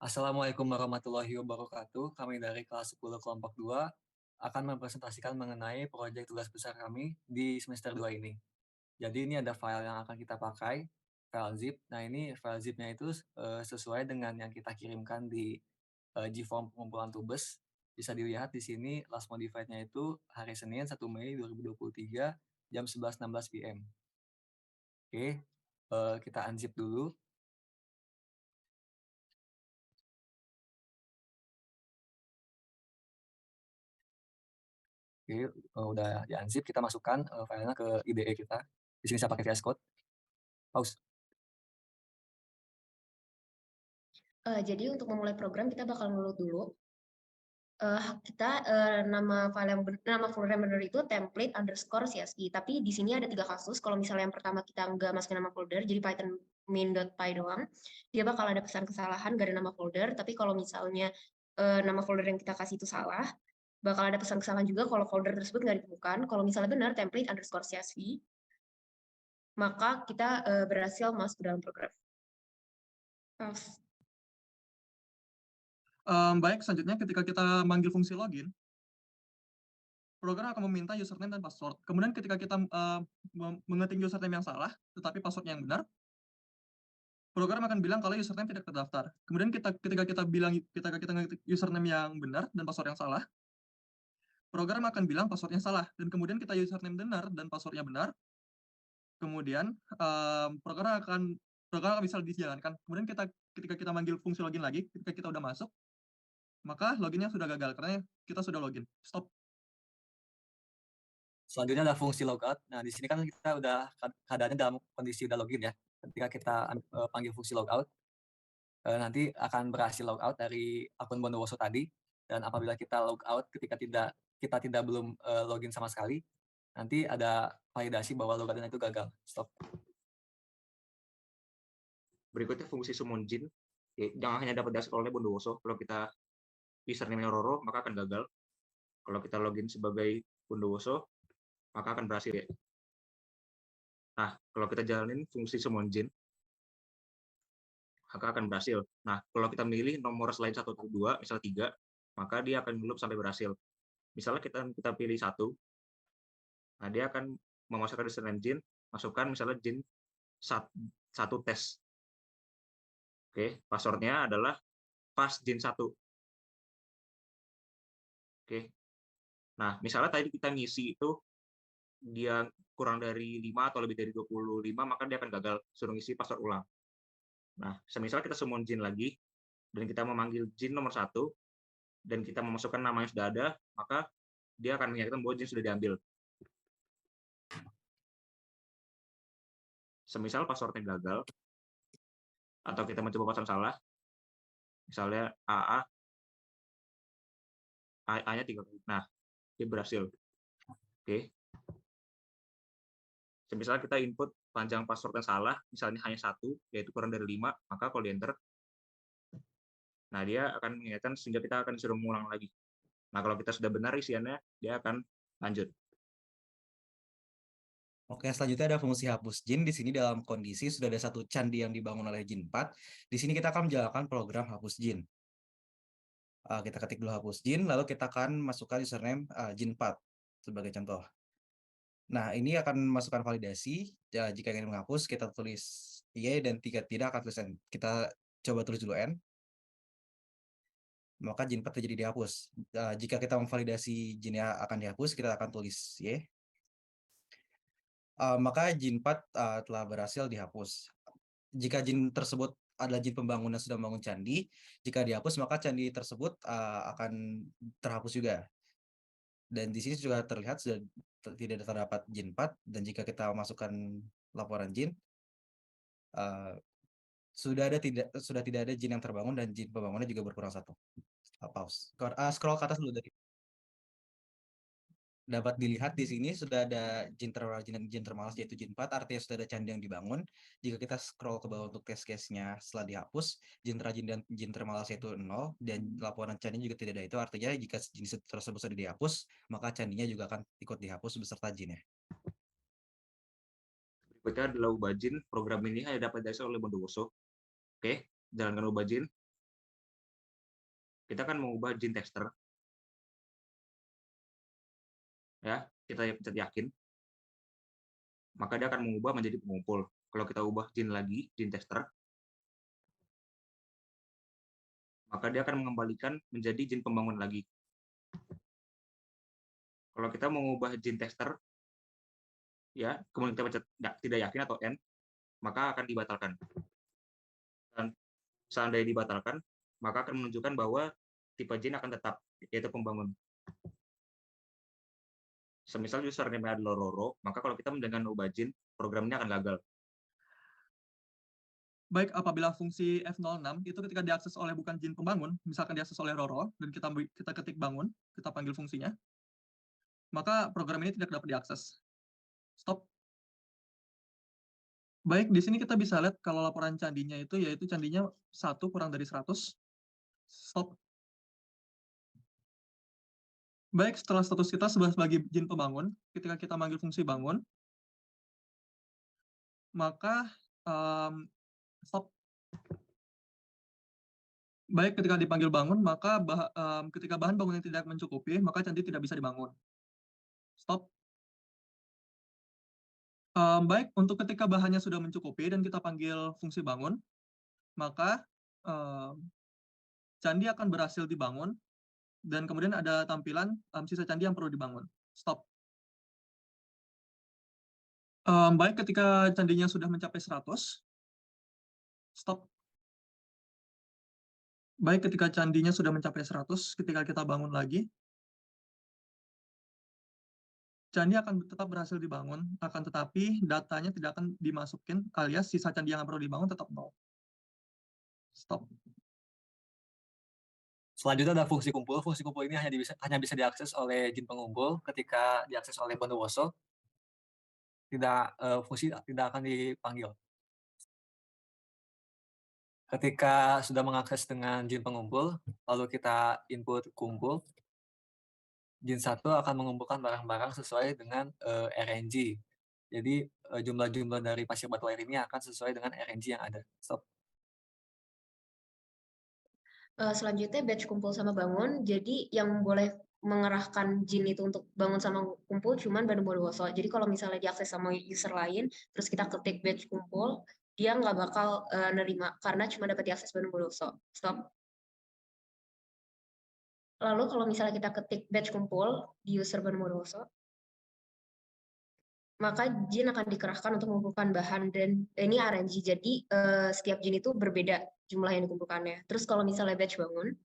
Assalamualaikum warahmatullahi wabarakatuh. Kami dari kelas 10 kelompok 2 akan mempresentasikan mengenai proyek tugas besar kami di semester 2 ini. Jadi ini ada file yang akan kita pakai, file zip. Nah, ini file zipnya itu sesuai dengan yang kita kirimkan di Gform pengumpulan tugas. Bisa dilihat di sini last modified-nya itu hari Senin 1 Mei 2023 jam 11.16 PM. Oke, kita unzip dulu. Oke, udah di-unzip, kita masukkan filenya ke IDE kita. Di sini saya pakai VS Code. Pause. Jadi untuk memulai program kita bakal nge-load dulu. Nama folder yang benar itu template_csv. Tapi di sini ada 3 kasus. Kalau misalnya yang pertama kita nggak masukin nama folder, jadi python main.py doang, dia bakal ada pesan kesalahan, nggak ada nama folder. Tapi kalau misalnya nama folder yang kita kasih itu salah, bakal ada pesan kesalahan juga kalau folder tersebut nggak ditemukan. Kalau misalnya benar template_csv, maka kita berhasil masuk ke dalam program. Baik, selanjutnya ketika kita manggil fungsi login, program akan meminta username dan password. Kemudian ketika kita mengetik username yang salah, tetapi passwordnya yang benar, program akan bilang kalau username tidak terdaftar. Kemudian ketika kita ngetik username yang benar dan password yang salah, program akan bilang passwordnya salah. Dan kemudian kita username benar dan passwordnya benar, kemudian program akan bisa dijalankan. Kemudian ketika kita manggil fungsi login lagi, ketika kita udah masuk, maka loginnya sudah gagal karena kita sudah login. Stop. Selanjutnya ada fungsi logout. Nah, di sini kan kita udah keadaannya dalam kondisi udah login ya. Ketika kita panggil fungsi logout, nanti akan berhasil logout dari akun Bondowoso tadi. Dan apabila kita logout ketika kita tidak belum login sama sekali, nanti ada validasi bahwa logoutnya itu gagal. Stop. Berikutnya fungsi summon jin. Jangan hanya dapat dashboard oleh Bondowoso. Kalau kita username Roro, maka akan gagal. Kalau kita login sebagai Bondowoso, maka akan berhasil. Nah, kalau kita jalanin fungsi summon jin, maka akan berhasil. Nah, kalau kita milih nomor selain 1 atau 2, misal 3, maka dia akan loop sampai berhasil. Misalnya kita pilih 1, nah dia akan memasukkan username jin, masukkan misalnya jin 1 tes. Oke, passwordnya adalah pas jin 1. Oke. Nah, misalnya tadi kita ngisi itu dia kurang dari 5 atau lebih dari 25, maka dia akan gagal, suruh ngisi password ulang. Nah, semisal kita summon jin lagi, dan kita memanggil jin nomor 1, dan kita memasukkan nama yang sudah ada, maka dia akan mengingatkan bahwa jin sudah diambil. Semisal passwordnya gagal, atau kita mencoba password salah, misalnya A-nya 3 kali. Nah, dia berhasil. Oke. Semisal kita input panjang password yang salah, misalnya hanya 1, yaitu kurang dari 5, maka kalau di enter, nah dia akan mengingatkan sehingga kita akan disuruh mengulang lagi. Nah, kalau kita sudah benar isiannya, dia akan lanjut. Oke, selanjutnya ada fungsi hapus jin. Di sini dalam kondisi sudah ada satu candi yang dibangun oleh jin 4. Di sini kita akan menjalankan program hapus jin. Kita ketik dulu hapus jin, lalu kita akan masukkan username jin 4 sebagai contoh. Nah, ini akan masukkan validasi. Jika ingin menghapus, kita tulis Y, dan jika tidak akan tulis N. Kita coba tulis dulu N. Maka jin 4 jadi dihapus. Jika kita memvalidasi jinnya akan dihapus, kita akan tulis Y. Maka jin 4 telah berhasil dihapus. Jika jin tersebut adalah jin pembangunan sudah membangun candi, jika dihapus maka candi tersebut akan terhapus juga. Dan di sini juga terlihat sudah tidak terdapat jin 4, dan jika kita masukkan laporan jin, sudah tidak ada jin yang terbangun dan jin pembangunnya juga berkurang 1. Pause. Scroll ke atas dulu dari. Dapat dilihat di sini sudah ada jin terrajin dan jin termalas, yaitu jin 4, artinya sudah ada candi yang dibangun. Jika kita scroll ke bawah untuk test case-nya setelah dihapus, jin terrajin dan jin termalas yaitu 0, dan laporan candi juga tidak ada. Itu artinya jika jenis tersebut sudah dihapus, maka candinya juga akan ikut dihapus beserta jinnya. Berikutnya adalah ubah jin. Program ini hanya dapat diakses oleh Bondowoso. Oke, jalankan ubah jin. kita akan mengubah jin tester, ya, kita pencet yakin, maka dia akan mengubah menjadi pengumpul. Kalau kita ubah jin lagi, jin tester, maka dia akan mengembalikan menjadi jin pembangun lagi. Kalau kita mengubah jin tester, ya, kemudian kita pencet tidak yakin atau end, maka akan dibatalkan. Dan seandainya dibatalkan, maka akan menunjukkan bahwa tipe jin akan tetap, yaitu pembangun. Semisal username adalah Roro, maka kalau kita dengan ubah jin, program ini akan gagal. Baik, apabila fungsi F06 itu ketika diakses oleh bukan jin pembangun, misalkan diakses oleh Roro, dan kita ketik bangun, kita panggil fungsinya, maka program ini tidak dapat diakses. Stop. Baik, di sini kita bisa lihat kalau laporan candinya itu, yaitu candinya 1 kurang dari 100. Stop. Baik, setelah status kita sebagai jin pembangun, ketika kita manggil fungsi bangun, maka stop. Baik, ketika dipanggil bangun, maka ketika bahan bangunan tidak mencukupi, maka candi tidak bisa dibangun. Stop. Baik, untuk ketika bahannya sudah mencukupi dan kita panggil fungsi bangun, maka candi akan berhasil dibangun, dan kemudian ada tampilan sisa candi yang perlu dibangun. Stop. Baik, ketika candinya sudah mencapai 100, stop. Baik, ketika candinya sudah mencapai 100, ketika kita bangun lagi, candi akan tetap berhasil dibangun, akan tetapi datanya tidak akan dimasukin, alias sisa candi yang perlu dibangun tetap 0. Stop. Selanjutnya ada fungsi kumpul. Fungsi kumpul ini hanya bisa diakses oleh jin pengumpul. Ketika diakses oleh Bondowoso, fungsi tidak akan dipanggil. Ketika sudah mengakses dengan jin pengumpul, lalu kita input kumpul, jin 1 akan mengumpulkan barang-barang sesuai dengan RNG. Jadi jumlah-jumlah dari pasir batu air ini akan sesuai dengan RNG yang ada. Stop. Selanjutnya batch kumpul sama bangun. Jadi yang boleh mengerahkan jin itu untuk bangun sama kumpul cuman Bondowoso. Jadi kalau misalnya diakses sama user lain, terus kita ketik batch kumpul, dia nggak bakal nerima karena cuma dapat diakses Bondowoso. Stop. Lalu kalau misalnya kita ketik batch kumpul di user Bondowoso, maka jin akan dikerahkan untuk mengumpulkan bahan, dan ini RNG, jadi setiap jin itu berbeda jumlah yang dikumpulkannya. Terus kalau misalnya batch bangun,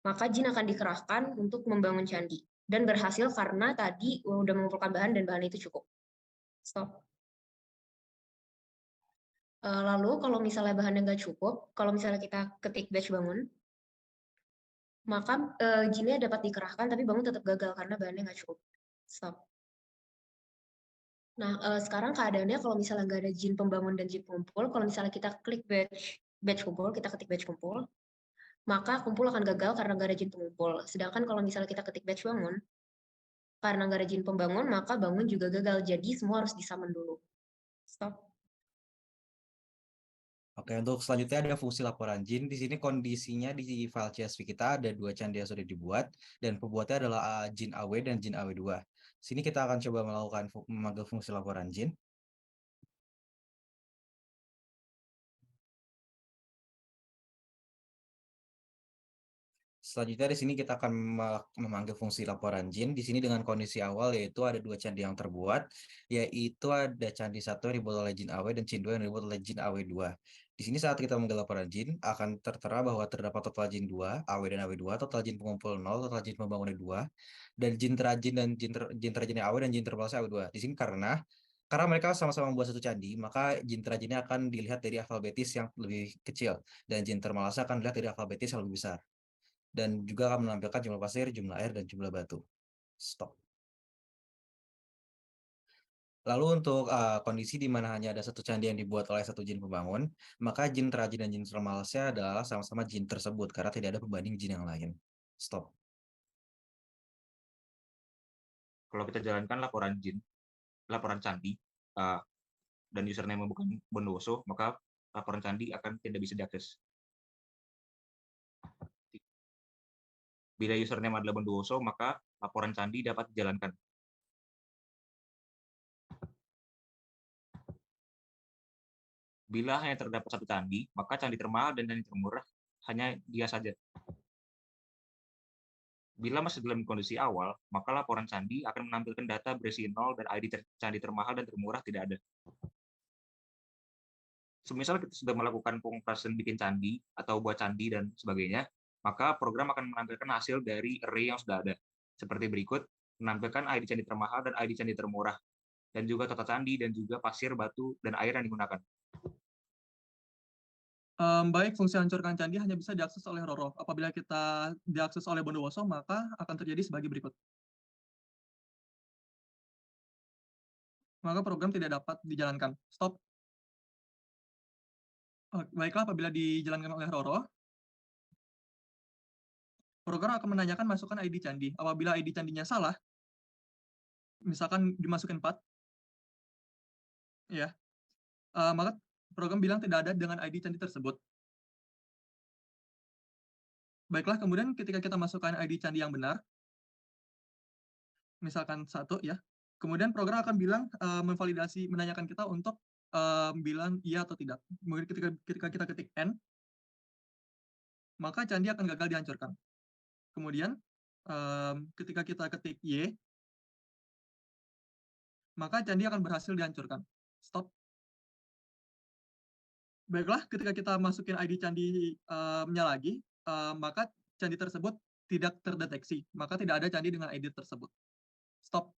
maka jin akan dikerahkan untuk membangun candi, dan berhasil karena tadi udah mengumpulkan bahan dan bahan itu cukup. Stop. Lalu kalau misalnya bahannya nggak cukup, kalau misalnya kita ketik batch bangun, maka jinnya dapat dikerahkan tapi bangun tetap gagal karena bahannya nggak cukup. Stop. Nah, sekarang keadaannya kalau misalnya nggak ada jin pembangun dan jin pengumpul, kalau misalnya kita klik batch kumpul, kita ketik batch kumpul, maka kumpul akan gagal karena nggak ada jin pengumpul. Sedangkan kalau misalnya kita ketik batch bangun, karena nggak ada jin pembangun, maka bangun juga gagal. Jadi semua harus di-summon dulu. Stop. Oke, untuk selanjutnya ada fungsi laporan jin. Di sini kondisinya di file CSV kita ada 2 candi yang sudah dibuat, dan pembuatnya adalah jin AW dan jin AW2. Sini kita akan coba memanggil fungsi laporan jin. Selanjutnya di sini kita akan memanggil fungsi laporan jin. Di sini dengan kondisi awal yaitu ada 2 candi yang terbuat, yaitu ada candi 1 yang dibuat oleh jin AW dan candi 2 yang dibuat oleh jin AW2. Di sini saat kita memanggil laporan jin akan tertera bahwa terdapat total jin 2, AW dan AW2, total jin pengumpul 0, total jin pembangunnya 2, dan jin terajin dan jin terajinnya AW dan jin terbalasnya AW2. Di sini karena mereka sama-sama membuat satu candi, maka jin terajinnya akan dilihat dari alfabetis yang lebih kecil, dan jin termalasnya akan dilihat dari alfabetis yang lebih besar. Dan juga akan menampilkan jumlah pasir, jumlah air, dan jumlah batu. Stop. Lalu untuk kondisi di mana hanya ada satu candi yang dibuat oleh satu jin pembangun, maka jin terajin dan jin termalasnya adalah sama-sama jin tersebut karena tidak ada pembanding jin yang lain. Stop. Kalau kita jalankan laporan candi, dan username bukan Bondowoso, maka laporan candi akan tidak bisa diakses. Bila username adalah Bondowoso, maka laporan candi dapat dijalankan. Bila hanya terdapat satu candi, maka candi termahal dan candi termurah hanya dia saja. Bila masih dalam kondisi awal, maka laporan candi akan menampilkan data berisi 0 dan ID candi termahal dan termurah tidak ada. Semisal kita sudah melakukan pengoperasian bikin candi atau buat candi dan sebagainya, maka program akan menampilkan hasil dari array yang sudah ada. Seperti berikut, menampilkan ID candi termahal dan ID candi termurah, dan juga tata candi dan juga pasir, batu, dan air yang digunakan. Baik, fungsi hancurkan candi hanya bisa diakses oleh Roro. Apabila kita diakses oleh Bondowoso, maka akan terjadi sebagai berikut. Maka program tidak dapat dijalankan. Stop. Baiklah, apabila dijalankan oleh Roro, program akan menanyakan masukkan ID candi. Apabila ID candinya salah, misalkan dimasukin 4, ya, maka program bilang tidak ada dengan ID candi tersebut. Baiklah, kemudian ketika kita masukkan ID candi yang benar, misalkan 1, ya, kemudian program akan bilang memvalidasi, menanyakan kita untuk bilang iya atau tidak. Kemudian ketika kita ketik N, maka candi akan gagal dihancurkan. Kemudian ketika kita ketik Y, maka candi akan berhasil dihancurkan. Stop. Baiklah, ketika kita masukin ID candi-nya lagi, maka candi tersebut tidak terdeteksi. Maka tidak ada candi dengan ID tersebut. Stop.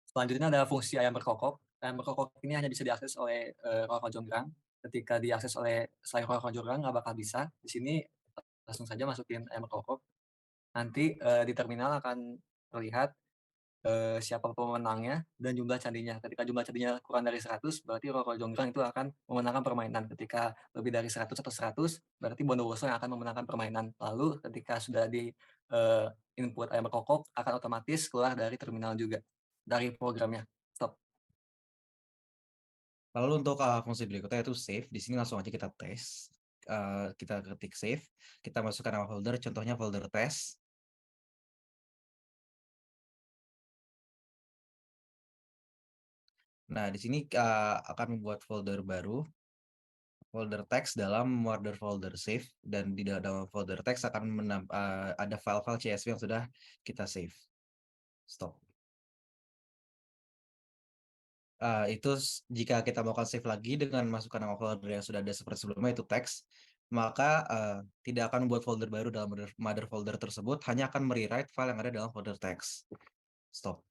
Selanjutnya ada fungsi ayam berkokok. Ayam berkokok ini hanya bisa diakses oleh Roro Jonggrang. Ketika diakses oleh selain Roro Jonggrang nggak bakal bisa. Di sini langsung saja masukin ayam berkokok. Nanti di terminal akan terlihat siapa pemenangnya dan jumlah candinya. Ketika jumlah candinya kurang dari 100, berarti Roro Jonggrang itu akan memenangkan permainan. Ketika lebih dari 100 atau 100, berarti Bondowoso yang akan memenangkan permainan. Lalu ketika sudah di input ayam berkokok, akan otomatis keluar dari terminal juga, dari programnya. Stop. Lalu untuk fungsi berikutnya itu save. Di sini langsung aja kita tes. Kita ketik save. Kita masukkan nama folder, contohnya folder test. Nah, di sini akan membuat folder baru, folder text dalam order folder save, dan di dalam folder text akan ada file-file CSV yang sudah kita save. Stop. Itu jika kita melakukan save lagi dengan masukkan nama folder yang sudah ada seperti sebelumnya, itu teks, maka tidak akan membuat folder baru dalam mother folder tersebut, hanya akan merewrite file yang ada dalam folder text. Stop.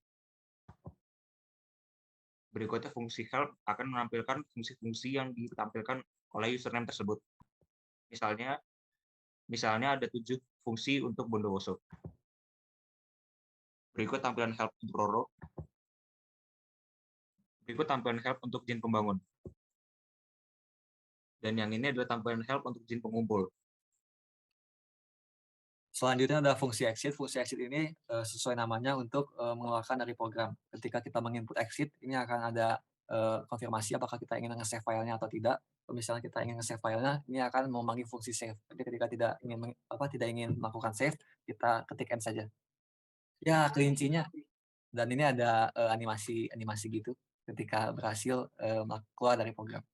Berikutnya fungsi help akan menampilkan fungsi-fungsi yang ditampilkan oleh username tersebut. Misalnya ada 7 fungsi untuk Bondowoso. Berikut tampilan help untuk Roro. Berikut tampilan help untuk jin pembangun. Dan yang ini adalah tampilan help untuk jin pengumpul. Selanjutnya ada fungsi exit. Fungsi exit ini sesuai namanya untuk mengeluarkan dari program. Ketika kita menginput exit, ini akan ada konfirmasi apakah kita ingin nge-save filenya atau tidak. Kalau misalnya kita ingin nge-save filenya, ini akan memanggil fungsi save. Tapi ketika tidak ingin melakukan save, kita ketik N saja. Ya, kelincinya. Dan ini ada animasi gitu ketika berhasil keluar dari program.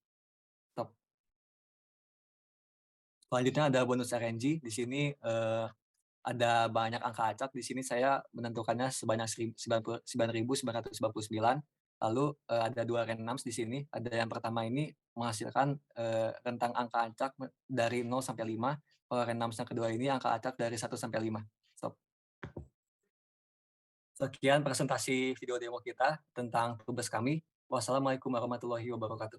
Stop. Selanjutnya ada bonus RNG. Di sini ada banyak angka acak. Di sini saya menentukannya sebanyak 9.999. Lalu ada 2 randoms di sini. Ada yang pertama ini menghasilkan rentang angka acak dari 0 sampai 5. Kalau randoms yang kedua ini angka acak dari 1 sampai 5. Stop. Sekian presentasi video demo kita tentang tugas kami. Wassalamualaikum warahmatullahi wabarakatuh.